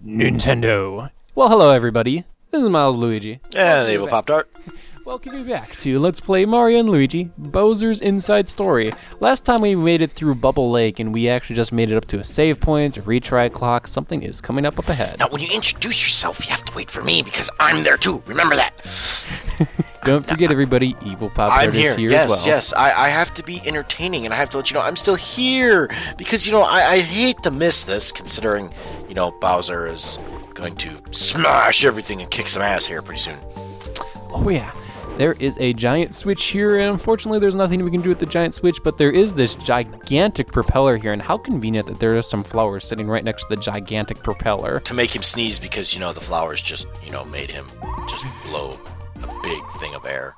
Nintendo. Well, hello everybody. This is Milesluigi. And Evil Pop-Tart. Welcome you back to Let's Play Mario & Luigi, Bowser's Inside Story. Last time we made it through Bubble Lake, and we actually just made it up to a save point, a retry clock. Something is coming up ahead. Now, when you introduce yourself, you have to wait for me, because I'm there too. Remember that. Don't forget, everybody, Evil Pop-Tart is here as well. Yes, I have to be entertaining, and I have to let you know I'm still here, because, I hate to miss this, considering, Bowser is going to smash everything and kick some ass here pretty soon. Oh, yeah. There is a giant switch here, and unfortunately there's nothing we can do with the giant switch, but there is this gigantic propeller here, and how convenient that there are some flowers sitting right next to the gigantic propeller. To make him sneeze, because, the flowers just, made him just blow a big thing of air.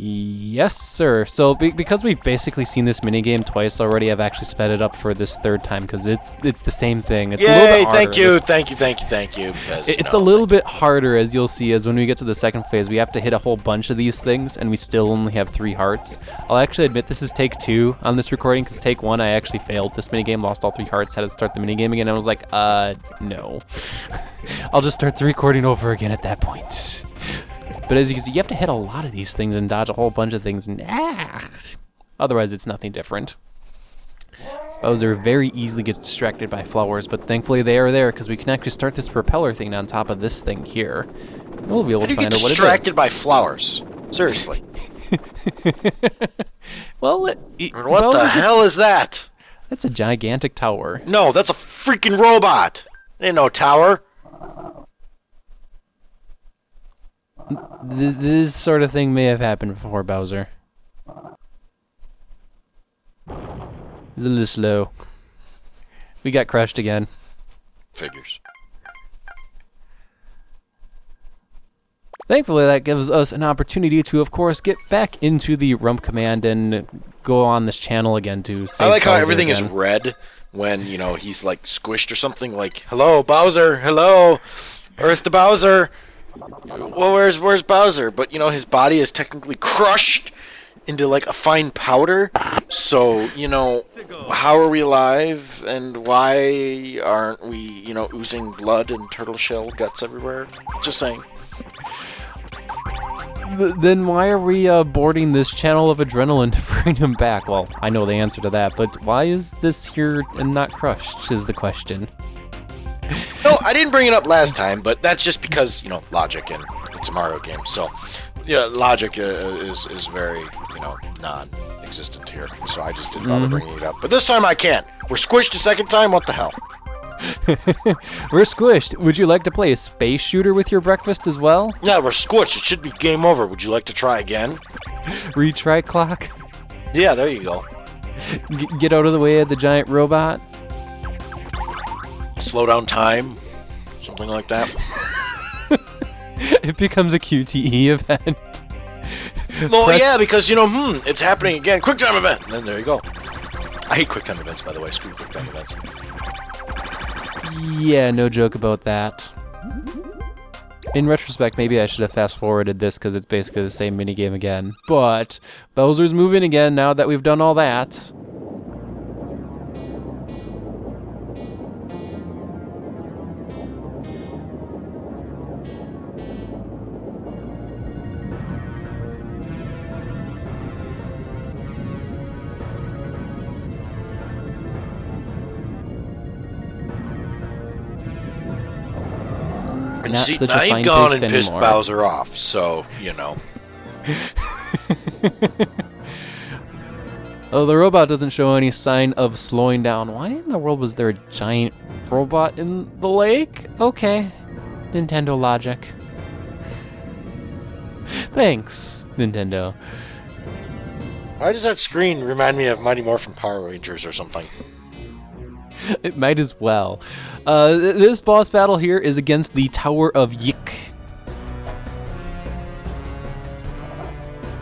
Yes, sir. So because we've basically seen this minigame twice already, I've actually sped it up for this third time because it's the same thing. It's a little bit harder. Thank you. Because, it's a little bit harder, as you'll see, as when we get to the second phase, we have to hit a whole bunch of these things, and we still only have 3 hearts. I'll actually admit this is take 2 on this recording, because take 1 I actually failed this minigame, lost all 3 hearts, had to start the minigame again, and I was like, no. I'll just start the recording over again at that point. But as you can see, you have to hit a lot of these things and dodge a whole bunch of things. Otherwise, it's nothing different. Bowser very easily gets distracted by flowers, but thankfully they are there because we can actually start this propeller thing on top of this thing here. We'll be able to find out what it is. How do you get distracted by flowers? Seriously. Well, what the hell is that? That's a gigantic tower. No, that's a freaking robot. Ain't no tower. This sort of thing may have happened before, Bowser. He's a little slow. We got crushed again. Figures. Thankfully, that gives us an opportunity to, of course, get back into the rump command and go on this channel again to save I like how Bowser everything again. is red when, he's, like, squished or something. Like, hello, Bowser, hello, Earth to Bowser. Well, where's Bowser? But, his body is technically crushed into, like, a fine powder. So, how are we alive? And why aren't we, oozing blood and turtle shell guts everywhere? Just saying. Then why are we boarding this channel of adrenaline to bring him back? Well, I know the answer to that, but why is this here and not crushed is the question. No, I didn't bring it up last time, but that's just because, logic, and it's a Mario game. So, yeah, logic is very, non-existent here. So I just didn't bother bringing it up. But this time I can. We're squished a second time? What the hell? We're squished. Would you like to play a space shooter with your breakfast as well? Yeah, we're squished. It should be game over. Would you like to try again? Retry clock? Yeah, there you go. Get out of the way of the giant robot? Slow down time, something like that. It becomes a QTE event. Well, yeah, because, it's happening again. Quick time event! And then there you go. I hate quick time events, by the way. Screw quick time events. Yeah, no joke about that. In retrospect, maybe I should have fast-forwarded this because it's basically the same minigame again. But Bowser's moving again now that we've done all that. Not such a fine I've gone and taste pissed anymore. Bowser off, so, Oh, the robot doesn't show any sign of slowing down. Why in the world was there a giant robot in the lake? Okay, Nintendo logic. Thanks, Nintendo. Why does that screen remind me of Mighty Morphin Power Rangers or something? It might as well. This boss battle here is against the Tower of Yikk.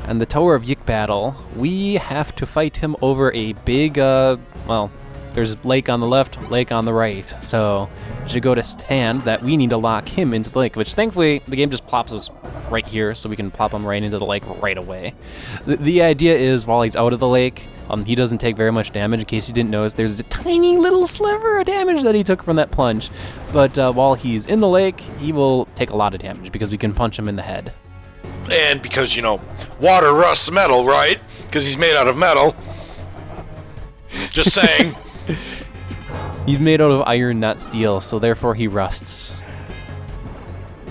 And the Tower of Yikk battle, we have to fight him over a big, well, there's lake on the left, lake on the right. So, it should go to stand that we need to lock him into the lake, which thankfully the game just plops us right here so we can plop him right into the lake right away. The idea is while he's out of the lake, he doesn't take very much damage. In case you didn't notice, there's a tiny little sliver of damage that he took from that plunge. But while he's in the lake, he will take a lot of damage because we can punch him in the head. And because, you know, water rusts metal, right? Because he's made out of metal. Just saying. He's made out of iron, not steel, so therefore he rusts.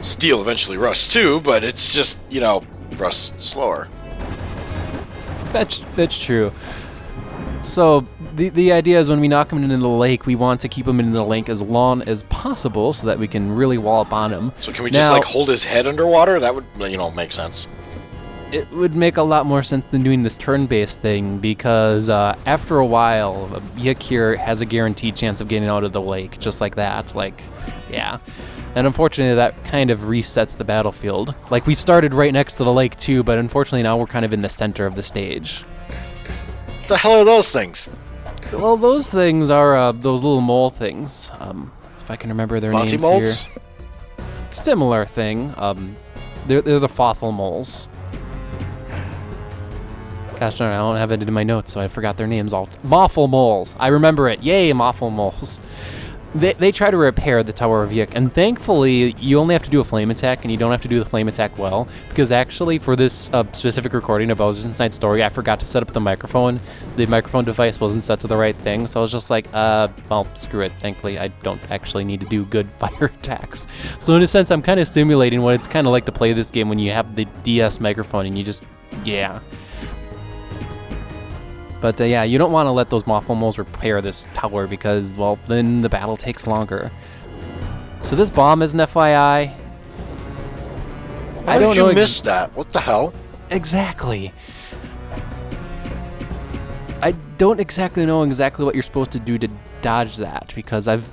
Steel eventually rusts too, but it's just, you know, rusts slower. That's true. So the idea is when we knock him into the lake, we want to keep him in the lake as long as possible so that we can really wallop on him. So can we just like hold his head underwater? That would, you know, make sense. It would make a lot more sense than doing this turn-based thing because after a while, Yikk here has a guaranteed chance of getting out of the lake, just like that. Like, yeah. And unfortunately, that kind of resets the battlefield. Like, we started right next to the lake too, but unfortunately now we're kind of in the center of the stage. What the hell are those things? Well, those things are those little mole things. If I can remember their names moles? here. Similar thing. They're the fossil moles. Gosh darn, I don't have it in my notes, so I forgot their names all. Moffle moles. I remember it. Yay, moffle moles. They try to repair the Tower of Yikk, and thankfully, you only have to do a flame attack, and you don't have to do the flame attack well, because actually, for this specific recording of Bowser's Inside Story, I forgot to set up the microphone. The microphone device wasn't set to the right thing, so I was just like, well, screw it. Thankfully, I don't actually need to do good fire attacks. So in a sense, I'm kind of simulating what it's kind of like to play this game when you have the DS microphone, and you just, yeah. But yeah, you don't want to let those Moffle Moles repair this tower because, well, then the battle takes longer. So this bomb is an FYI. How did you miss that? What the hell? Exactly. I don't exactly know what you're supposed to do to dodge that because I've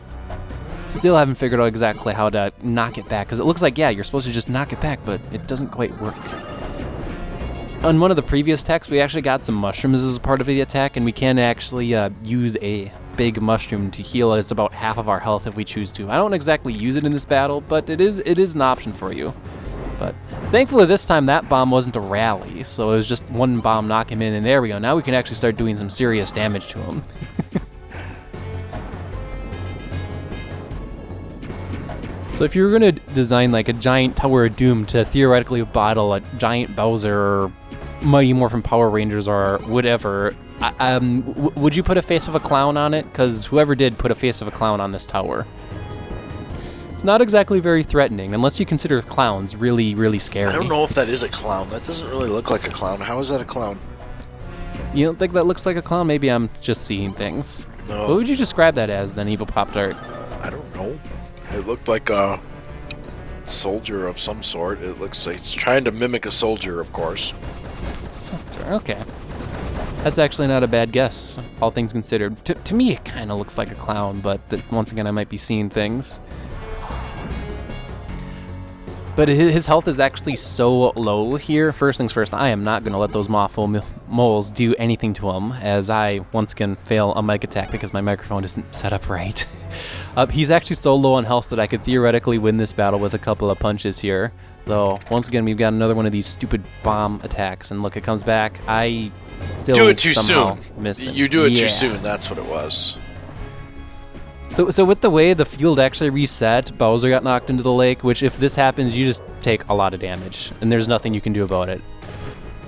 still haven't figured out exactly how to knock it back because it looks like, yeah, you're supposed to just knock it back, but it doesn't quite work. On one of the previous attacks, we actually got some mushrooms as a part of the attack, and we can actually use a big mushroom to heal. It's about half of our health if we choose to. I don't exactly use it in this battle, but it is an option for you. But thankfully this time that bomb wasn't a rally, so it was just one bomb knock him in, and there we go. Now we can actually start doing some serious damage to him. So if you were going to design like a giant Tower of Doom to theoretically battle a giant Bowser or Mighty Morphin Power Rangers or whatever, would you put a face of a clown on it? Because whoever did put a face of a clown on this tower. It's not exactly very threatening, unless you consider clowns really, really scary. I don't know if that is a clown. That doesn't really look like a clown. How is that a clown? You don't think that looks like a clown? Maybe I'm just seeing things. No. What would you describe that as, then, Evil Pop Tart? I don't know. It looked like a soldier of some sort. It looks like it's trying to mimic a soldier, of course. Soldier, okay. That's actually not a bad guess, all things considered. To me, it kind of looks like a clown, but once again, I might be seeing things. But his health is actually so low here. First things first, I am not going to let those Moffle Moles do anything to him, as I once again fail a mic attack because my microphone isn't set up right. He's actually so low on health that I could theoretically win this battle with a couple of punches here. Though, once again, we've got another one of these stupid bomb attacks, and look, it comes back. I still do it too somehow soon. Miss him. You do it too soon, that's what it was. So with the way the field actually reset, Bowser got knocked into the lake, which if this happens, you just take a lot of damage, and there's nothing you can do about it.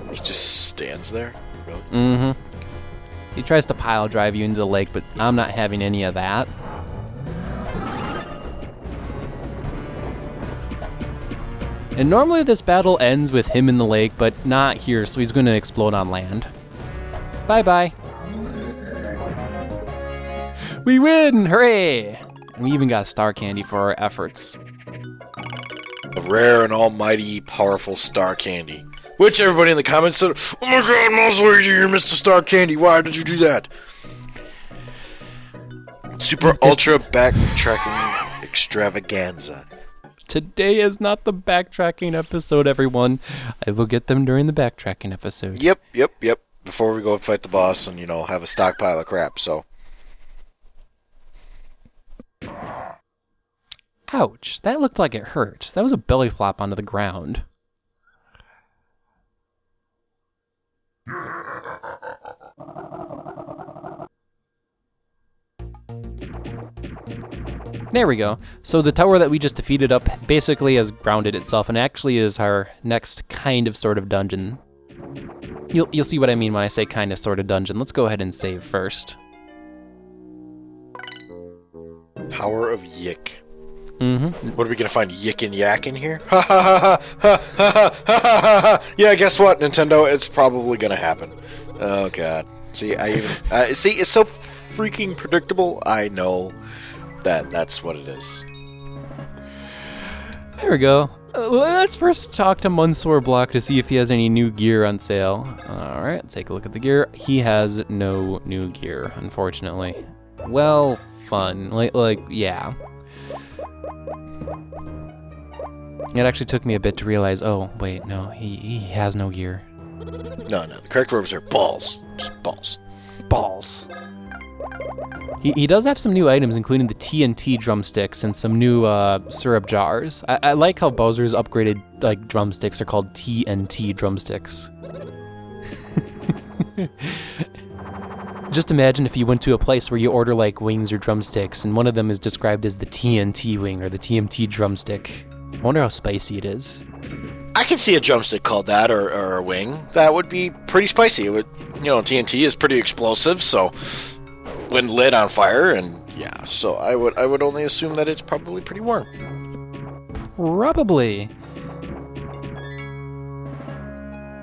He just stands there? Really? Mm-hmm. He tries to pile drive you into the lake, but I'm not having any of that. And normally this battle ends with him in the lake, but not here, so he's going to explode on land. Bye-bye. We win! Hooray! And we even got star candy for our efforts. A rare and almighty powerful star candy. Which everybody in the comments said, "Oh my god, Milesluigi, you missed a star candy. Why did you do that?" Super ultra backtracking extravaganza. Today is not the backtracking episode, everyone. I will get them during the backtracking episode. Yep. Before we go fight the boss and, have a stockpile of crap, so. Ouch, that looked like it hurt. That was a belly flop onto the ground. There we go. So the tower that we just defeated up basically has grounded itself and actually is our next kind of sort of dungeon. You'll see what I mean when I say kind of sort of dungeon. Let's go ahead and save first. Tower of Yikk. Mm-hmm. What are we gonna find? Yik and Yak in here? Ha ha ha ha ha ha ha ha! Yeah, guess what, Nintendo? It's probably gonna happen. Oh god. See, see, it's so freaking predictable. I know that's what it is. There we go. Let's first talk to Mansoor Block to see if he has any new gear on sale. All right, let's take a look at the gear. He has no new gear, unfortunately. Well, fun. Like, yeah. It actually took me a bit to realize, oh, wait, no, he has no gear. No, the correct words are balls. Just balls. Balls. He does have some new items, including the TNT drumsticks and some new syrup jars. I like how Bowser's upgraded like drumsticks are called TNT drumsticks. Just imagine if you went to a place where you order like wings or drumsticks, and one of them is described as the TNT wing or the TNT drumstick. I wonder how spicy it is. I can see a drumstick called that, or a wing. That would be pretty spicy. It would, TNT is pretty explosive, so when lit on fire, and yeah, so I would only assume that it's probably pretty warm. Probably.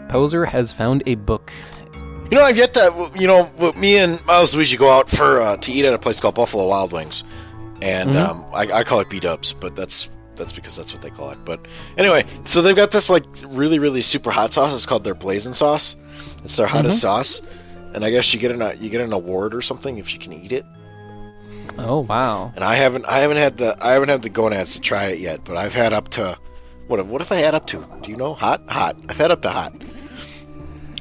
Poser has found a book. I've yet to, me and Milesluigi go out to eat at a place called Buffalo Wild Wings, and I call it B-dubs, but that's because that's what they call it. But anyway, so they've got this like really, really super hot sauce. It's called their blazing sauce. It's their hottest sauce, and I guess you get an award or something if you can eat it. Oh wow! And I haven't had the gonads to try it yet, but I've had up to what if I had up to? Do you know hot? I've had up to hot.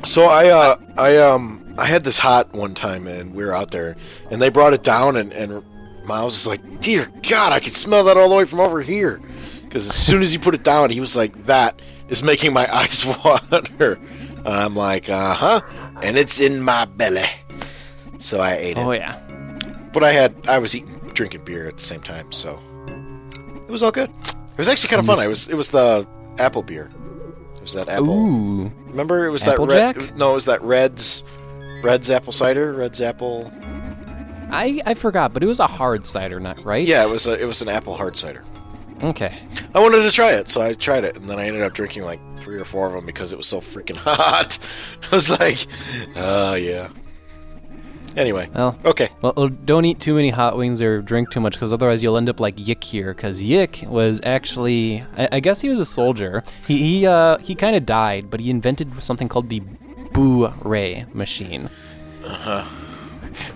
So I had this hot one time, and we were out there, and they brought it down, and Miles is like, dear God, I can smell that all the way from over here. Because as soon as he put it down, he was like, that is making my eyes water. And I'm like, and it's in my belly. So I ate it. Oh yeah. But I was drinking beer at the same time, so it was all good. It was actually kind of fun. It was the apple beer. It was that apple. Ooh. Remember, it was Applejack? that red. No, it was that Red's apple cider. Red's apple. I forgot, but it was a hard cider nut, right? Yeah, it was an apple hard cider. Okay. I wanted to try it, so I tried it, and then I ended up drinking like 3 or 4 of them because it was so freaking hot. I was like, oh yeah. Anyway, well, okay. Well, don't eat too many hot wings or drink too much, because otherwise you'll end up like Yik here. Because Yik was actually, I guess he was a soldier. He kind of died, but he invented something called the Boo-ray machine.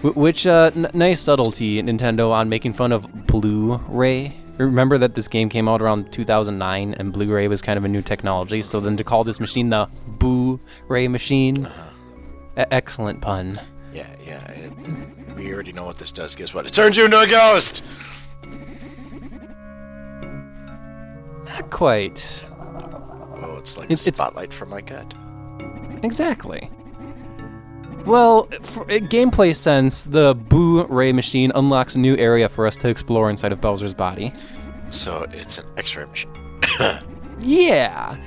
Which nice subtlety, Nintendo, on making fun of Blu-ray. Remember that this game came out around 2009, and Blu-ray was kind of a new technology. So then to call this machine the Boo-ray machine, excellent pun. Yeah. We already know what this does. Guess what? It turns you into a ghost! Not quite. Oh, it's like a spotlight from my gut. Exactly. Well, for gameplay sense, the Boo-ray machine unlocks a new area for us to explore inside of Bowser's body. So it's an X-ray machine. Yeah.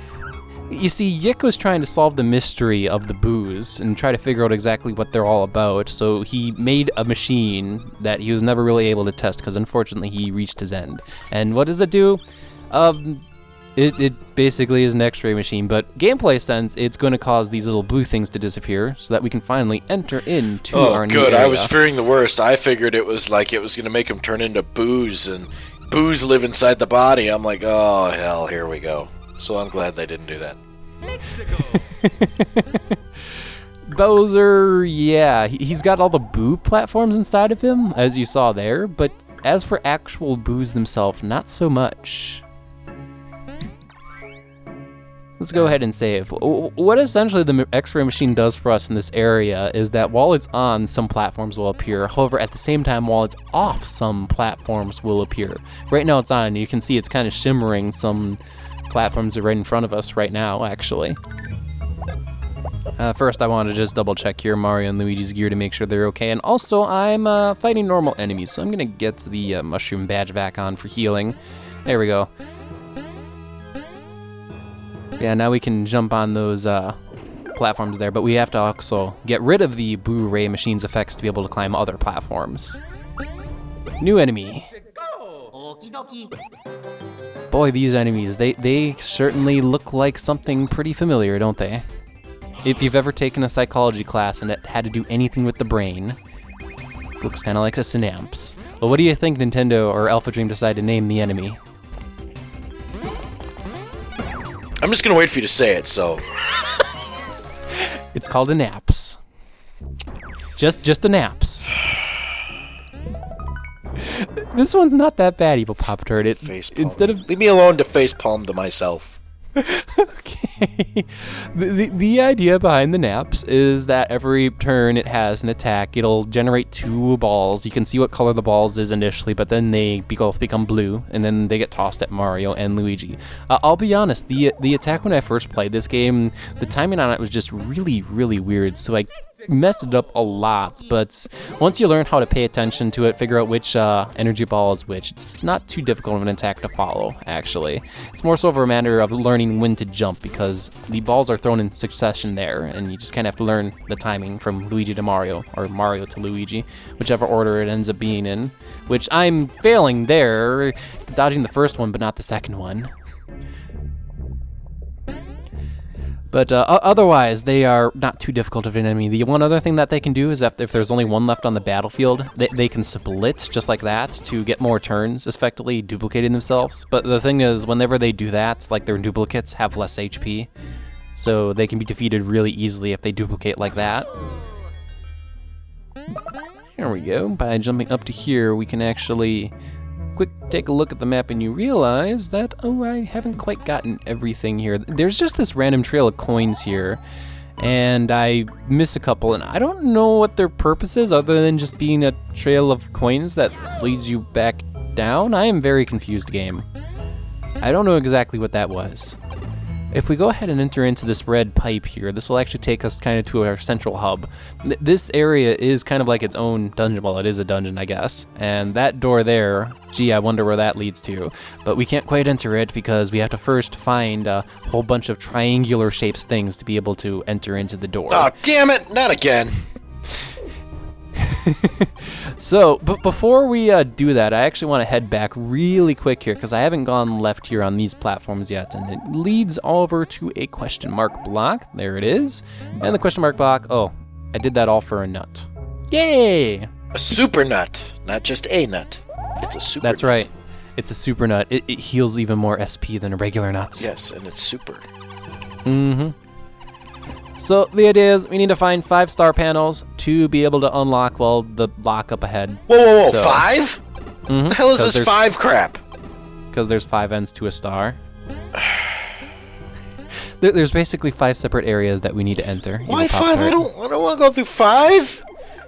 You see, Yik was trying to solve the mystery of the Boos and try to figure out exactly what they're all about, so he made a machine that he was never really able to test because unfortunately he reached his end. And what does it do? It basically is an X-ray machine, but gameplay sense, it's going to cause these little blue things to disappear so that we can finally enter into our new area. I was fearing the worst. I figured it was going to make him turn into Boos, and Boos live inside the body. I'm like, oh, hell, here we go. So I'm glad they didn't do that. Bowser, yeah, he's got all the Boo platforms inside of him, as you saw there, but as for actual Boos themselves, not so much. Let's go ahead and save. What essentially the X-ray machine does for us in this area is that while it's on, some platforms will appear. However, at the same time, while it's off, some platforms will appear. Right now it's on. You can see it's kind of shimmering. Some platforms are right in front of us right now, actually. First, I want to just double check here Mario and Luigi's gear to make sure they're okay. And also, I'm fighting normal enemies, so I'm going to get the mushroom badge back on for healing. There we go. Yeah, now we can jump on those platforms there, but we have to also get rid of the Boo Ray Machine's effects to be able to climb other platforms. New enemy. Boy, these enemies, they certainly look like something pretty familiar, don't they? If you've ever taken a psychology class and it had to do anything with the brain, looks kind of like a synapse. Well, what do you think Nintendo or Alpha Dream decided to name the enemy? I'm just gonna wait for you to say it, so. It's called a naps. Just a naps. This one's not that bad, Evil Pop Tart. Instead of leave me alone to face palm to myself. Okay. The idea behind the naps is that every turn it has an attack. It'll generate 2 balls. You can see what color the balls is initially, but then they both become blue, and then they get tossed at Mario and Luigi. I'll be honest, the attack when I first played this game, the timing on it was just really, really weird, so I messed it up a lot, but once you learn how to pay attention to it, figure out which energy ball is which, it's not too difficult of an attack to follow, actually. It's more so of a matter of learning when to jump, because the balls are thrown in succession there, and you just kind of have to learn the timing from Luigi to Mario, or Mario to Luigi, whichever order it ends up being in, which I'm failing there, dodging the first one, but not the second one. But otherwise, they are not too difficult of an enemy. The one other thing that they can do is that if there's only one left on the battlefield, they can split just like that to get more turns, effectively duplicating themselves. But the thing is, whenever they do that, like their duplicates have less HP, so they can be defeated really easily if they duplicate like that. Here we go. By jumping up to here, we can actually take a look at the map and you realize that, oh, I haven't quite gotten everything here. There's just this random trail of coins here, and I miss a couple, and I don't know what their purpose is other than just being a trail of coins that leads you back down. I am very confused, game. I don't know exactly what that was. If we go ahead and enter into this red pipe here, this will actually take us kind of to our central hub. This area is kind of like its own dungeon. Well, it is a dungeon, I guess. And that door there, gee, I wonder where that leads to. But we can't quite enter it because we have to first find a whole bunch of triangular shaped things to be able to enter into the door. Oh, damn it, not again. So, but before we do that, I actually want to head back really quick here because I haven't gone left here on these platforms yet, and it leads over to a question mark block. There it is. And the question mark block, oh, I did that all for a nut. Yay! A super nut, not just a nut. It's a super That's nut. right. It's a super nut. It heals even more SP than a regular nut. Yes, and it's super. Mm-hmm. So the idea is we need to find 5 star panels to be able to unlock, well, the lock up ahead. Whoa, So- 5? Mm-hmm. The hell is this 5 crap? Because there's 5 ends to a star. There's basically 5 separate areas that we need to enter. Why Evil 5? Pop-Tart. I don't want to go through 5.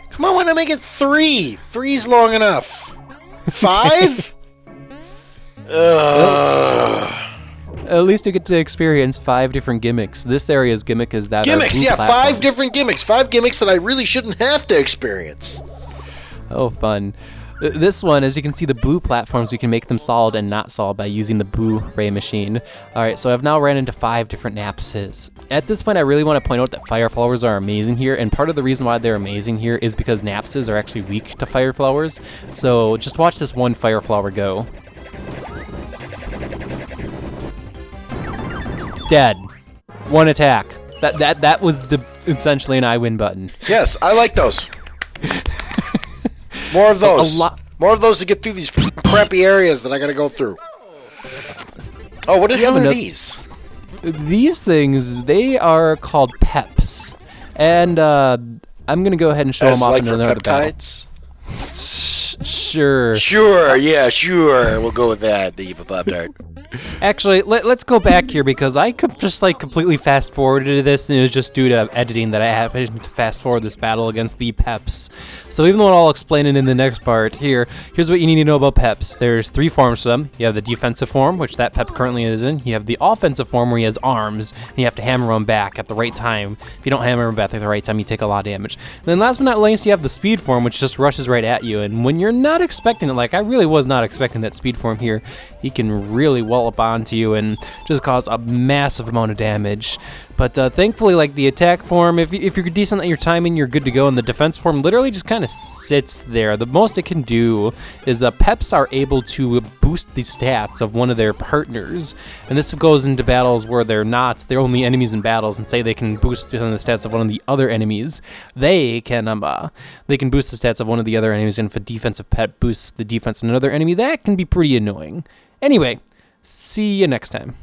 Come on, why not make it 3? 3's long enough. 5? Ugh. At least you get to experience 5 different gimmicks. This area's gimmick is that Gimmicks, blue yeah, platforms. 5 different gimmicks. 5 gimmicks that I really shouldn't have to experience. Oh, fun. This one, as you can see, the blue platforms, we can make them solid and not solid by using the Boo Ray machine. Alright, so I've now ran into 5 different napses. At this point, I really want to point out that fire flowers are amazing here, and part of the reason why they're amazing here is because napses are actually weak to fire flowers. So just watch this one fire flower go. Dead. One attack. That was essentially an I win button. Yes, I like those. More of those. A lot. More of those to get through these crappy areas that I gotta go through. Oh, what the hell are these? These things, they are called peps. And I'm going to go ahead and show them off like in for another battle. peptides? Sure. Sure, yeah, sure. We'll go with that, the Evil Pop-Tart. Actually, let's go back here because I could just like completely fast forwarded this, and it was just due to editing that I happened to fast forward this battle against the Peps. So even though I'll explain it in the next part, here's what you need to know about Peps. There's 3 forms to them. You have the defensive form, which that Pep currently is in. You have the offensive form where he has arms, and you have to hammer him back at the right time. If you don't hammer him back at the right time, you take a lot of damage. And then last but not least, you have the speed form, which just rushes right at you. And when you're not expecting it, like I really was not expecting that speed form here, he can really wallop onto you and just cause a massive amount of damage. But thankfully, like the attack form, if you're decent at your timing, you're good to go. And the defense form literally just kind of sits there. The most it can do is the Peps are able to boost the stats of one of their partners. And this goes into battles where they're only enemies in battles, and say they can boost the stats of one of the other enemies. They can boost the stats of one of the other enemies, and if a defensive Pep boosts the defense of another enemy, that can be pretty annoying. Anyway, see you next time.